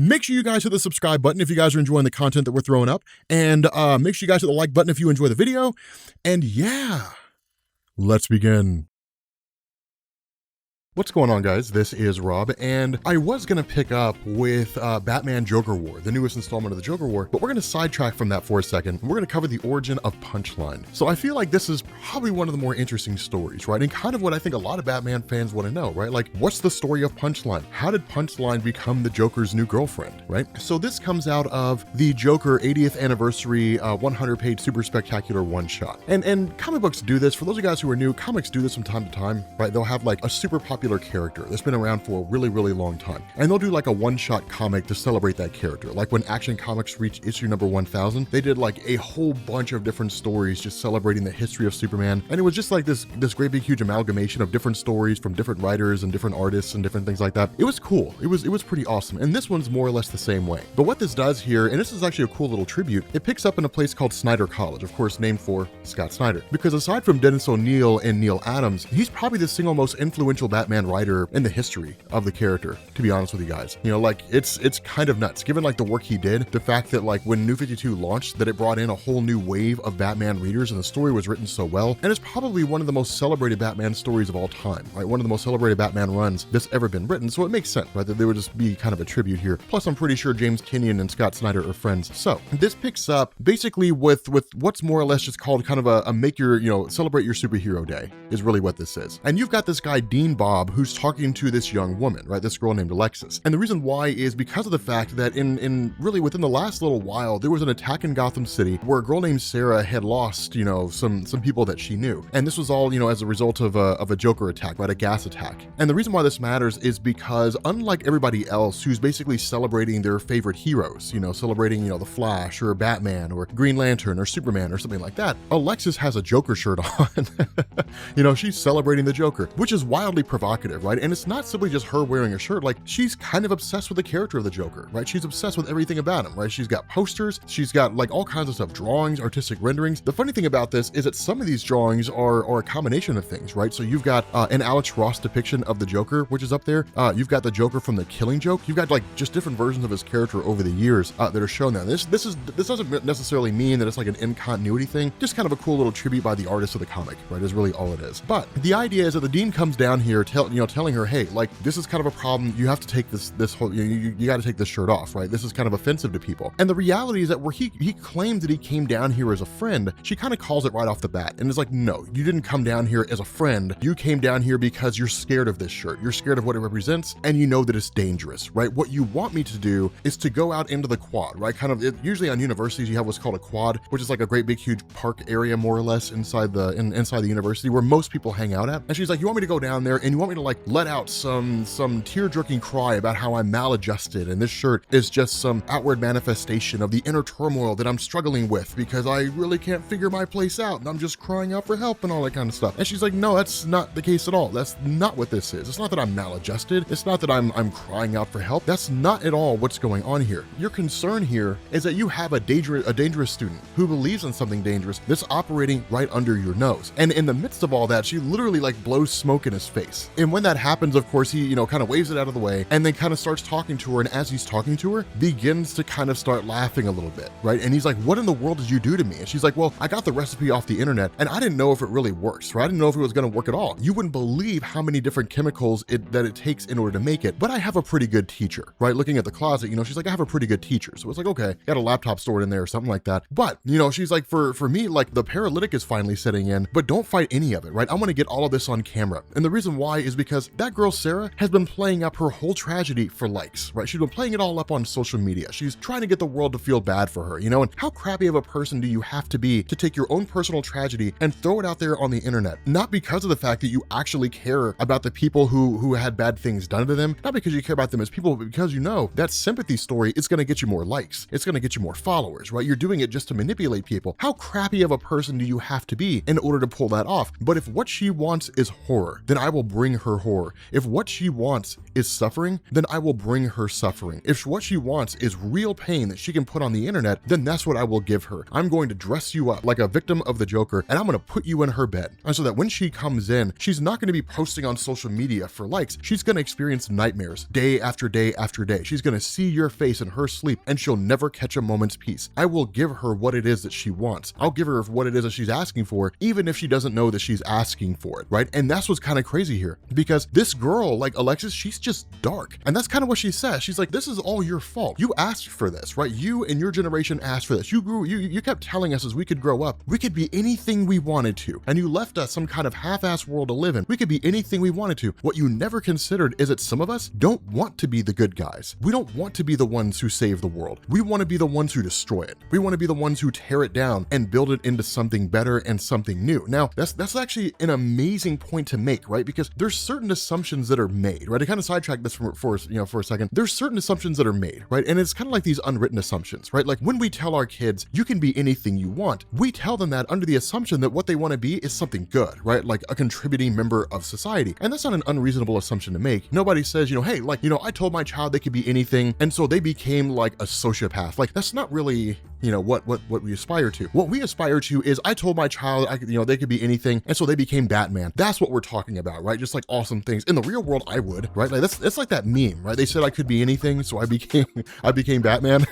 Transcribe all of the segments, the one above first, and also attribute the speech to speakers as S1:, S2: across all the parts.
S1: Make sure you guys hit the subscribe button if you guys are enjoying the content that we're throwing up. And make sure you guys hit the like button if you enjoy the video. And yeah, let's begin. What's going on, guys? This is Rob, and I was going to pick up with Batman Joker War, the newest installment of the Joker War, but we're going to sidetrack from that for a second. We're going to cover the origin of Punchline. So I feel like this is probably one of the more interesting stories, right? And kind of what I think a lot of Batman fans want to know, right? Like, what's the story of Punchline? How did Punchline become the Joker's new girlfriend, right? So this comes out of the Joker 80th anniversary 100-page super spectacular one-shot. And comic books do this. For those of you guys who are new, comics do this from time to time, right? They'll have like a super popular character that's been around for a really, really long time. And they'll do like a one-shot comic to celebrate that character. Like when Action Comics reached issue number 1000, they did like a whole bunch of different stories just celebrating the history of Superman. And it was just like this great big huge amalgamation of different stories from different writers and different artists and different things like that. It was cool. It was pretty awesome. And this one's more or less the same way. But what this does here, and this is actually a cool little tribute, it picks up in a place called Snyder College, of course named for Scott Snyder. Because aside from Dennis O'Neil and Neil Adams, he's probably the single most influential Batman writer in the history of the character, to be honest with you guys. You know, like it's kind of nuts given like the work he did, the fact that like when New 52 launched, that it brought in a whole new wave of Batman readers and the story was written so well. And it's probably one of the most celebrated Batman stories of all time, right? One of the most celebrated Batman runs that's ever been written. So it makes sense, right? That there would just be kind of a tribute here. Plus, I'm pretty sure James Tynion and Scott Snyder are friends. So this picks up basically with what's more or less just called kind of a make your, celebrate your superhero day is really what this is. And you've got this guy, Dean Bob, who's talking to this young woman, right? This girl named Alexis. And the reason why is because of the fact that in really within the last little while, there was an attack in Gotham City where a girl named Sarah had lost, some people that she knew. And this was all, as a result of a Joker attack, right? A gas attack. And the reason why this matters is because unlike everybody else who's basically celebrating their favorite heroes, celebrating, the Flash or Batman or Green Lantern or Superman or something like that, Alexis has a Joker shirt on. She's celebrating the Joker, which is wildly provocative, right? And it's not simply just her wearing a shirt, like she's kind of obsessed with the character of the Joker, right? She's obsessed with everything about him, right? She's got posters, she's got like all kinds of stuff, drawings, artistic renderings. The funny thing about this is that some of these drawings are a combination of things, right? So you've got an Alex Ross depiction of the Joker, which is up there. You've got the Joker from The Killing Joke. You've got like just different versions of his character over the years that are shown there. This doesn't necessarily mean that it's like an in continuity thing, just kind of a cool little tribute by the artist of the comic, right? Is really all it is. But the idea is that the Dean comes down here, telling her, hey, like this is kind of a problem. You have to take this whole, you got to take this shirt off, right? This is kind of offensive to people. And the reality is that where he claims that he came down here as a friend, she kind of calls it right off the bat and is like, no, you didn't come down here as a friend. You came down here because you're scared of this shirt. You're scared of what it represents and you know that it's dangerous, right? What you want me to do is to go out into the quad, right? Usually on universities, you have what's called a quad, which is like a great big huge park area more or less inside the university where most people hang out at. And she's like, you want me to go down there and you want me to like let out some tear-jerking cry about how I'm maladjusted and this shirt is just some outward manifestation of the inner turmoil that I'm struggling with because I really can't figure my place out and I'm just crying out for help and all that kind of stuff. And she's like, no, that's not the case at all. That's not what this is. It's not that I'm maladjusted. It's not that I'm crying out for help. That's not at all what's going on here. Your concern here is that you have a dangerous student who believes in something dangerous that's operating right under your nose. And in the midst of all that, she literally like blows smoke in his face. And when that happens, of course, he, kind of waves it out of the way and then kind of starts talking to her. And as he's talking to her, begins to kind of start laughing a little bit, right? And he's like, what in the world did you do to me? And she's like, well, I got the recipe off the internet and I didn't know if it really works, right? I didn't know if it was going to work at all. You wouldn't believe how many different chemicals that it takes in order to make it. But I have a pretty good teacher, right? Looking at the closet, she's like, I have a pretty good teacher. So it's like, okay, got a laptop stored in there or something like that. But, she's like, for me, like the paralytic is finally setting in, but don't fight any of it, right? I want to get all of this on camera. And the reason why is because that girl, Sarah, has been playing up her whole tragedy for likes, right? She's been playing it all up on social media. She's trying to get the world to feel bad for her, and how crappy of a person do you have to be to take your own personal tragedy and throw it out there on the internet? Not because of the fact that you actually care about the people who had bad things done to them, not because you care about them as people, but because that sympathy story is going to get you more likes. It's going to get you more followers, right? You're doing it just to manipulate people. How crappy of a person do you have to be in order to pull that off? But if what she wants is horror, then I will bring her horror. If what she wants is suffering, then I will bring her suffering. If what she wants is real pain that she can put on the internet, then that's what I will give her. I'm going to dress you up like a victim of the Joker, and I'm going to put you in her bed. And so that when she comes in, she's not going to be posting on social media for likes. She's going to experience nightmares day after day after day. She's going to see your face in her sleep, and she'll never catch a moment's peace. I will give her what it is that she wants. I'll give her what it is that she's asking for, even if she doesn't know that she's asking for it, right? And that's what's kind of crazy here, because this girl, like Alexis, she's just dark. And that's kind of what she says. She's like, this is all your fault. You asked for this, right? You and your generation asked for this. You kept telling us as we could grow up, we could be anything we wanted to. And you left us some kind of half-ass world to live in. We could be anything we wanted to. What you never considered is that some of us don't want to be the good guys. We don't want to be the ones who save the world. We want to be the ones who destroy it. We want to be the ones who tear it down and build it into something better and something new. Now, that's actually an amazing point to make, right? Because there's certain assumptions that are made, right? I kind of sidetracked this for a second. There's certain assumptions that are made, right? And it's kind of like these unwritten assumptions, right? Like when we tell our kids, you can be anything you want, we tell them that under the assumption that what they want to be is something good, right? Like a contributing member of society. And that's not an unreasonable assumption to make. Nobody says, hey, I told my child they could be anything, and so they became like a sociopath. Like that's not really, what we aspire to. What we aspire to is I told my child they could be anything, and so they became Batman. That's what we're talking about, right? Just like awesome things. In the real world, I would, right? Like that's like that meme, right? They said I could be anything, so I became Batman.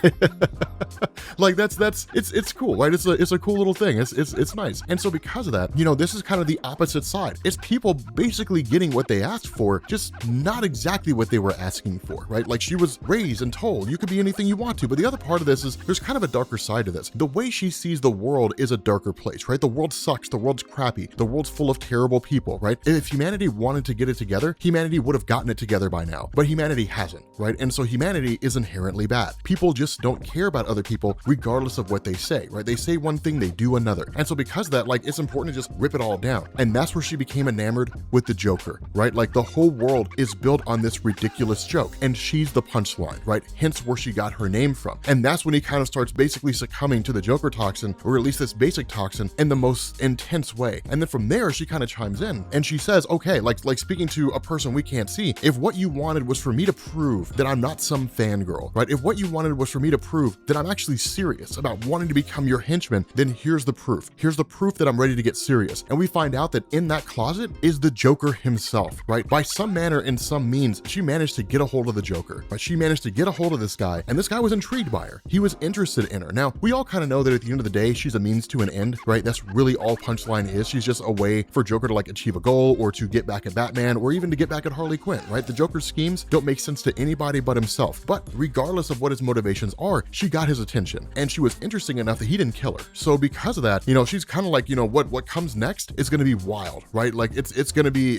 S1: Like it's cool, right? It's a cool little thing. It's nice. And so because of that, this is kind of the opposite side. It's people basically getting what they asked for, just not exactly what they were asking for, right? Like she was raised and told you could be anything you want to. But the other part of this is there's kind of a darker side to this. The way she sees the world is a darker place, right? The world sucks. The world's crappy. The world's full of terrible people, right? If humanity wanted to get it together, humanity would have gotten it together by now, but humanity hasn't, right? And so humanity is inherently bad. People just don't care about other people regardless of what they say, right? They say one thing, they do another. And so because of that, it's important to just rip it all down. And that's where she became enamored with the Joker, right? Like the whole world is built on this ridiculous joke, and she's the punchline, right? Hence where she got her name from. And that's when he kind of starts basically succumbing to the Joker toxin, or at least this basic toxin, in the most intense way. And then from there, she kind of chimes in and she says, okay, like speaking to a person we can't see, if what you wanted was for me to prove that I'm not some fangirl, right? If what you wanted was for me to prove that I'm actually serious about wanting to become your henchman, then here's the proof. Here's the proof that I'm ready to get serious. And we find out that in that closet is the Joker himself, right? By some manner and some means, she managed to get a hold of the Joker, right? She managed to get a hold of this guy, and this guy was intrigued by her. He was interested in her. Now, we all kind of know that at the end of the day, she's a means to an end, right? That's really all Punchline is. She's just a way for Joker to achieve a goal, or to get back at Batman, or even to get back at Harley Quinn, right? The Joker's schemes don't make sense to anybody but himself. But regardless of what his motivations are, she got his attention, and she was interesting enough that he didn't kill her. So because of that, she's kind of like, what comes next is going to be wild, right? Like it's going to be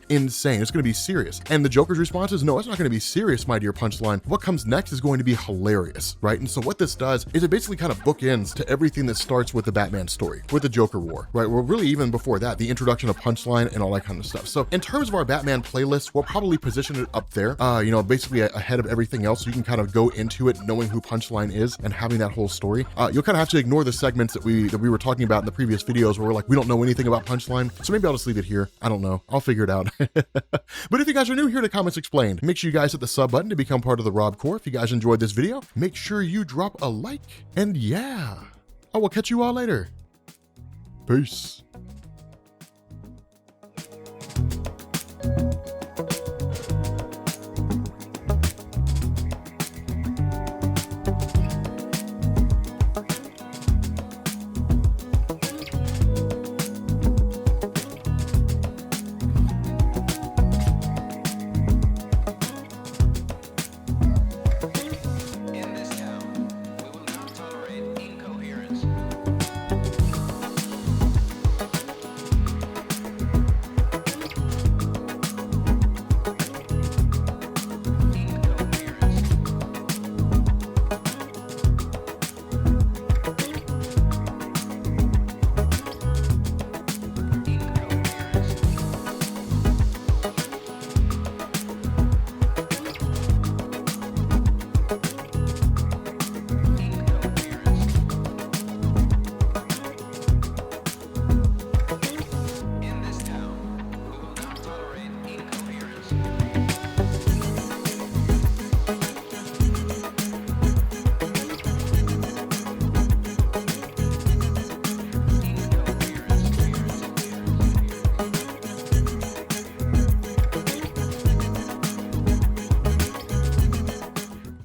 S1: insane. It's going to be serious. And the Joker's response is, no, it's not going to be serious, my dear Punchline. What comes next is going to be hilarious, right? And so what this does is it basically kind of bookends to everything that starts with the Batman story, with the Joker War, right? Well, really even before that, the introduction of Punchline and all that kind of stuff. So in terms of our Batman playlist, we'll probably position it up there, basically ahead of everything else, so you can kind of go into it knowing who Punchline is and having that whole story. You'll kind of have to ignore the segments that we were talking about in the previous videos where we're like, we don't know anything about Punchline, so maybe I'll just leave it here. I don't know. I'll figure it out. But if you guys are new here to Comments Explained, make sure you guys hit the sub button to become part of the Rob Corps. If you guys enjoyed this video, make sure you drop a like, and yeah, I will catch you all later. Peace.